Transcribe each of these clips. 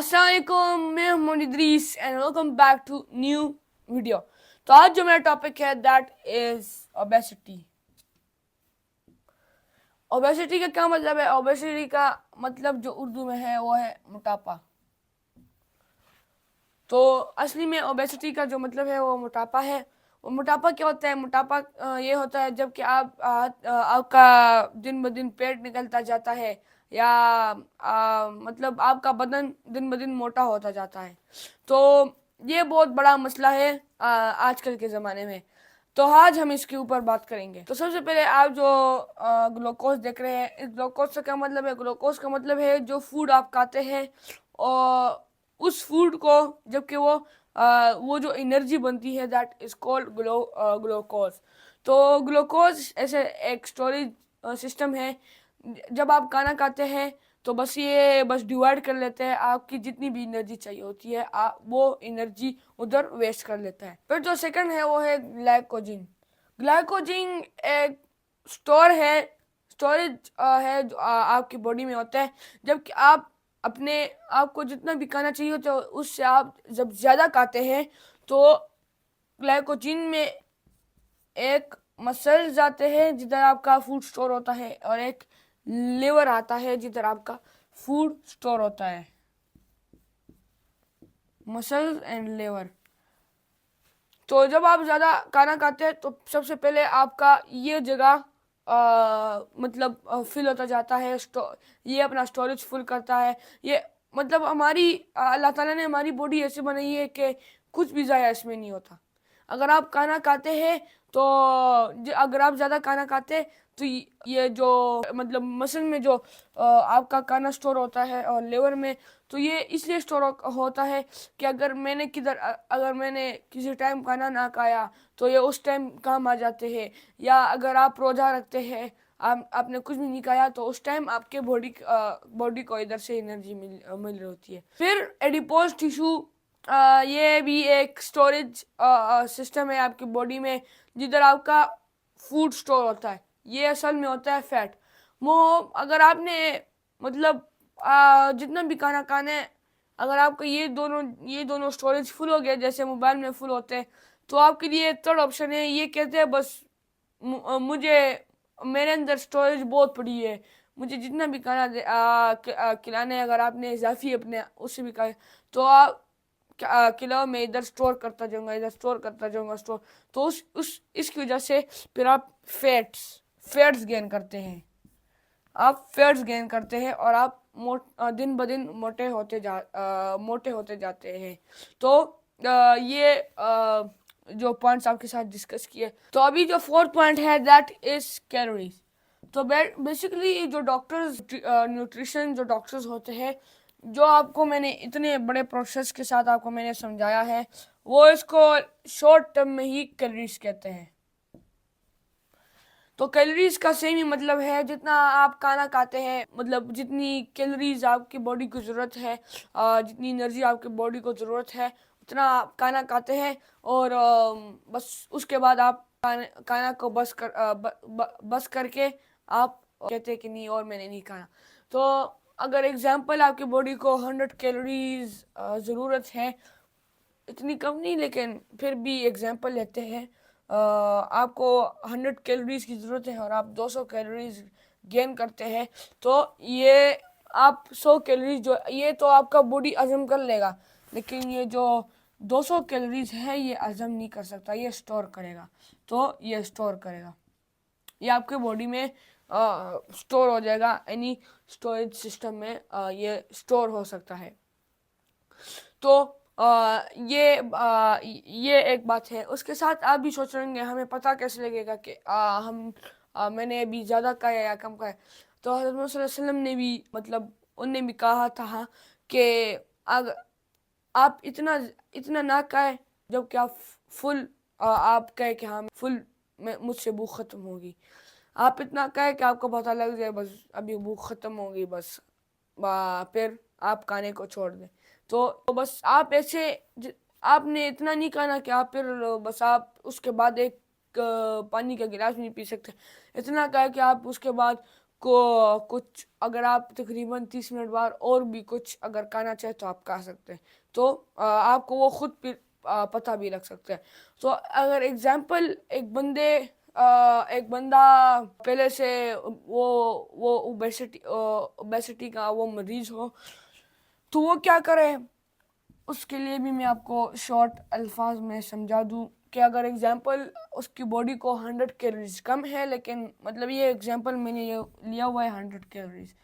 अस्सलामुअलैकुम, मैं Mohammad Idris and welcome back to new video. तो आज जो मेरा टॉपिक है दैट इज ओबेसिटी। ओबेसिटी का क्या मतलब है? ओबेसिटी का मतलब जो उर्दू में है वो है मोटापा। तो असली में ओबेसिटी का जो मतलब है वो मोटापा है। वो मोटापा क्या होता है? मोटापा ये होता है जब कि आपका दिन ब दिन पेट निकलता जाता है या मतलब आपका बदन दिन ब दिन मोटा होता जाता है। तो ये बहुत बड़ा मसला है आजकल के ज़माने में। तो आज हम इसके ऊपर बात करेंगे। तो सबसे पहले आप जो ग्लूकोज देख रहे हैं, इस ग्लूकोज से क्या मतलब है? ग्लूकोज का मतलब है जो फूड आप खाते हैं और उस फूड को जबकि वो जो एनर्जी बनती है दैट इज कॉल्ड ग्लूकोज। तो ग्लूकोज ऐसे एक स्टोरेज सिस्टम है। जब आप खाना खाते हैं तो बस डिवाइड कर लेते हैं, आपकी जितनी भी एनर्जी चाहिए होती है वो एनर्जी उधर वेस्ट कर लेता है। फिर जो सेकंड है वो है ग्लाइकोजिन। ग्लाइकोजिन एक स्टोर है स्टोरेज है जो आपकी बॉडी में होता है। जबकि अपने आपको जितना भी खाना चाहिए होता है उससे आप जब ज़्यादा खाते हैं तो ग्लाइकोजिन में एक मसल्स आते हैं जिधर आपका फूड स्टोर होता है और एक लिवर आता है जिधर आपका फूड स्टोर होता है। Muscles and liver. तो जब आप ज़्यादा खाना खाते हैं तो सबसे पहले आपका ये जगह मतलब फिल होता जाता है। ये अपना स्टोरेज फुल करता है। ये मतलब अल्लाह ताला ने हमारी बॉडी ऐसे बनाई है कि कुछ भी ज़ाया इसमें नहीं होता। अगर आप खाना खाते हैं तो अगर आप ज़्यादा खाना खाते हैं तो ये जो मतलब मसल में जो आपका खाना स्टोर होता है और लिवर में, तो ये इसलिए स्टोर होता है कि अगर मैंने किसी टाइम खाना ना खाया तो ये उस टाइम काम आ जाते हैं। या अगर आप रोज़ा रखते हैं, आपने कुछ भी नहीं खाया तो उस टाइम आपके बॉडी को इधर से एनर्जी मिल रही होती है। फिर एडिपोज टिश्यू, ये भी एक स्टोरेज सिस्टम है आपकी बॉडी में जिधर आपका फूड स्टोर होता है। ये असल में होता है फैट। वो अगर आपने मतलब जितना भी खाना खाना है, अगर आपका ये दोनों स्टोरेज फुल हो गया जैसे मोबाइल में फुल होते हैं, तो आपके लिए थर्ड ऑप्शन है। ये कहते हैं बस मुझे मेरे अंदर स्टोरेज बहुत पड़ी है, मुझे जितना भी खाना खिलाना है। अगर आपने इजाफी अपने उससे भी खाया तो आप किलो में इधर स्टोर करता जाऊंगा, इधर स्टोर करता जाऊंगा स्टोर। तो उस इसकी वजह से फिर आप फैट्स गेन करते हैं। आप फैट्स गेन करते हैं और आप दिन ब दिन मोटे होते जाते हैं। तो ये जो पॉइंट्स आपके साथ डिस्कस किए, तो अभी जो फोर्थ पॉइंट है दैट इज कैलोरीज। तो बेसिकली जो डॉक्टर्स न्यूट्रिशन जो डॉक्टर्स होते हैं, जो आपको मैंने इतने बड़े प्रोसेस के साथ आपको मैंने समझाया है, वो इसको शॉर्ट टर्म में ही कैलोरीज कहते हैं। तो कैलोरीज का सेम ही मतलब है, जितना आप खाना खाते हैं मतलब जितनी कैलोरीज आपकी बॉडी को ज़रूरत है, जितनी एनर्जी आपकी बॉडी को ज़रूरत है उतना आप खाना खाते हैं। और बस उसके बाद आप खाना को बस करके आप कहते हैं कि नहीं और मैंने नहीं खाना। तो अगर एग्जांपल आपकी बॉडी को 100 कैलोरीज ज़रूरत है, इतनी कम नहीं लेकिन फिर भी एग्जांपल लेते हैं, आपको 100 कैलोरीज की ज़रूरत है और आप 200 कैलोरीज गेन करते हैं, तो ये आप 100 कैलोरीज जो ये तो आपका बॉडी हजम कर लेगा, लेकिन ये जो 200 कैलोरीज है ये हजम नहीं कर सकता, ये स्टोर करेगा। तो ये स्टोर करेगा, ये आपके बॉडी में स्टोर हो जाएगा। एनी स्टोरेज सिस्टम में ये स्टोर हो सकता है। तो ये एक बात है। उसके साथ आप भी सोच रहे होंगे हमें पता कैसे लगेगा कि मैंने अभी ज़्यादा खाया या कम खाया। तो हज़रत मोहम्मद सल्लल्लाहु अलैहि वसल्लम ने भी मतलब उनने भी कहा था कि अगर आप इतना इतना ना खाएं जबकि आप फुल आप कहे कि हाँ फुल मुझसे भूख ख़त्म होगी। आप इतना कहे कि आपको पता लग जाए बस अभी भूख ख़त्म होगी, बस फिर आप खाने को छोड़ दें। तो बस आप आपने इतना नहीं खाना कि आप फिर बस आप उसके बाद एक पानी का गिलास नहीं पी सकते। इतना कहा कि आप उसके बाद कुछ अगर आप तकरीबन 30 मिनट बाद और भी कुछ अगर खाना चाहे तो आप खा सकते हैं। तो आपको वो खुद भी पता भी लग सकता है। तो अगर एग्जांपल एक बंदा पहले से वो ओबेसिटी का वो मरीज हो, तो वो क्या करे, उसके लिए भी मैं आपको शॉर्ट अल्फाज में समझा दूं कि अगर एग्जांपल उसकी बॉडी को 100 कैलोरीज कम है, लेकिन मतलब ये एग्जांपल मैंने ये लिया हुआ है 100 कैलोरीज,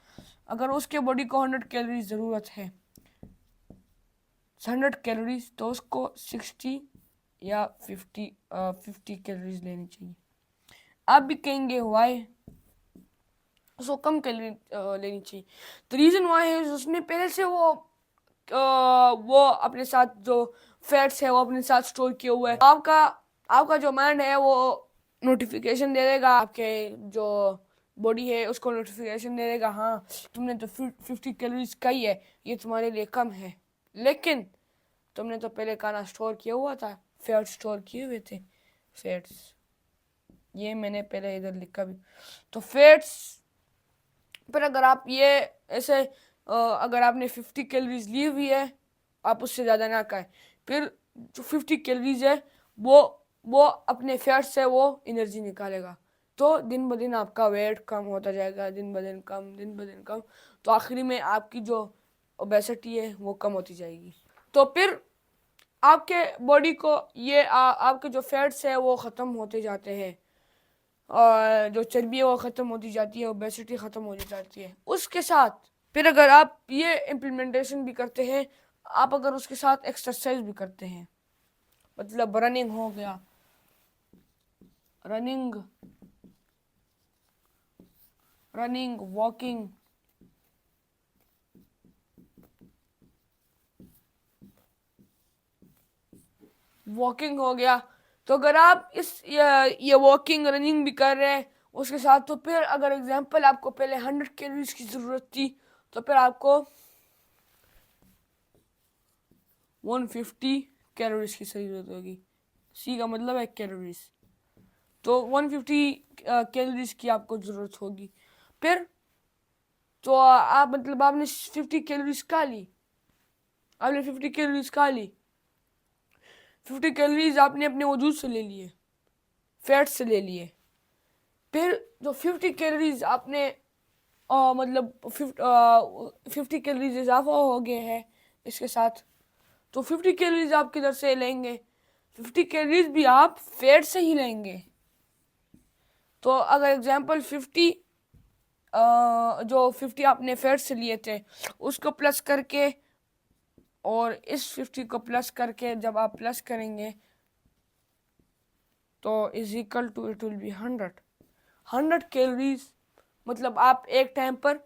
अगर उसके बॉडी को 100 कैलोरीज ज़रूरत है 100 कैलोरीज, तो उसको 60 या 50 कैलोरीज लेनी चाहिए। आप भी कहेंगे वाई, उसको कम कैलोरी लेनी चाहिए। तो रीज़न वाई है उसने पहले से वो अपने साथ जो फैट्स है वो अपने साथ स्टोर किए हुए है। आपका जो माइंड है वो नोटिफिकेशन दे देगा, आपके जो बॉडी है उसको नोटिफिकेशन दे देगा, हाँ तुमने तो 50 कैलोरीज का ही है, ये तुम्हारे लिए कम है, लेकिन तुमने तो पहले खाना स्टोर किया हुआ था, फैट स्टोर किए हुए थे, फैट्स, ये मैंने पहले इधर लिखा भी। तो फैट्स पर अगर आप ये ऐसे अगर आपने 50 कैलोरीज ली हुई है, आप उससे ज़्यादा ना खाएं। फिर जो 50 कैलोरीज है वो अपने फैट से वो एनर्जी निकालेगा, तो दिन ब दिन आपका वेट कम होता जाएगा, दिन ब दिन कम, तो आखिरी में आपकी जो ओबेसिटी है वो कम होती जाएगी। तो फिर आपके बॉडी को ये आपके जो फैट्स है वो ख़त्म होते जाते हैं, और जो चर्बी है वो ख़त्म होती जाती है, ओबेसिटी ख़त्म होती जाती है। उसके साथ फिर अगर आप ये इम्प्लीमेंटेशन भी करते हैं, आप अगर उसके साथ एक्सरसाइज भी करते हैं, मतलब रनिंग हो गया, रनिंग वॉकिंग, हो गया, तो अगर आप ये वॉकिंग रनिंग भी कर रहे हैं उसके साथ, तो फिर अगर एग्जांपल आपको पहले 100 कैलोरीज की ज़रूरत थी, तो फिर आपको 150 कैलोरीज की ज़रूरत होगी। सी का मतलब है कैलोरीज, तो 150 कैलोरीज की आपको ज़रूरत होगी। फिर तो आप मतलब आपने 50 कैलोरीज खा ली, आपने 50 कैलोरीज खा ली, 50 कैलोरीज आपने अपने वजूद से ले लिए, फैट से ले लिए। फिर जो 50 कैलोरीज आपने मतलब 50 कैलोरीज इजाफा हो गए हैं इसके साथ, तो 50 कैलोरीज आप किधर से लेंगे, 50 कैलोरीज भी आप फैट से ही लेंगे। तो अगर एग्जांपल 50 जो 50 आपने फैट से लिए थे उसको प्लस करके, और इस 50 को प्लस करके जब आप प्लस करेंगे तो is equal to it will be 100 calories. मतलब आप एक टाइम पर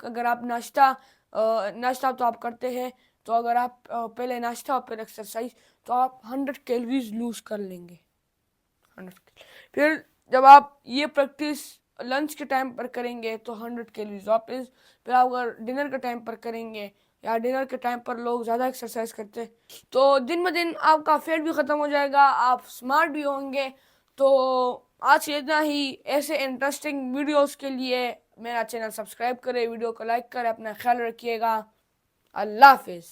अगर आप नाश्ता तो आप करते हैं, तो अगर आप पहले नाश्ता और फिर एक्सरसाइज, तो आप 100 कैलोरीज लूज कर लेंगे, 100। फिर जब आप ये प्रैक्टिस लंच के टाइम पर करेंगे तो 100 कैलोरीज वापस, फिर आप अगर डिनर के टाइम पर करेंगे, या डिनर के टाइम पर लोग ज़्यादा एक्सरसाइज करते हैं, तो दिन ब दिन आपका फैट भी ख़त्म हो जाएगा, आप स्मार्ट भी होंगे। तो आज इतना ही। ऐसे इंटरेस्टिंग वीडियोस के लिए मेरा चैनल सब्सक्राइब करें, वीडियो को लाइक करें, अपना ख्याल रखिएगा। अल्लाह हाफिज़।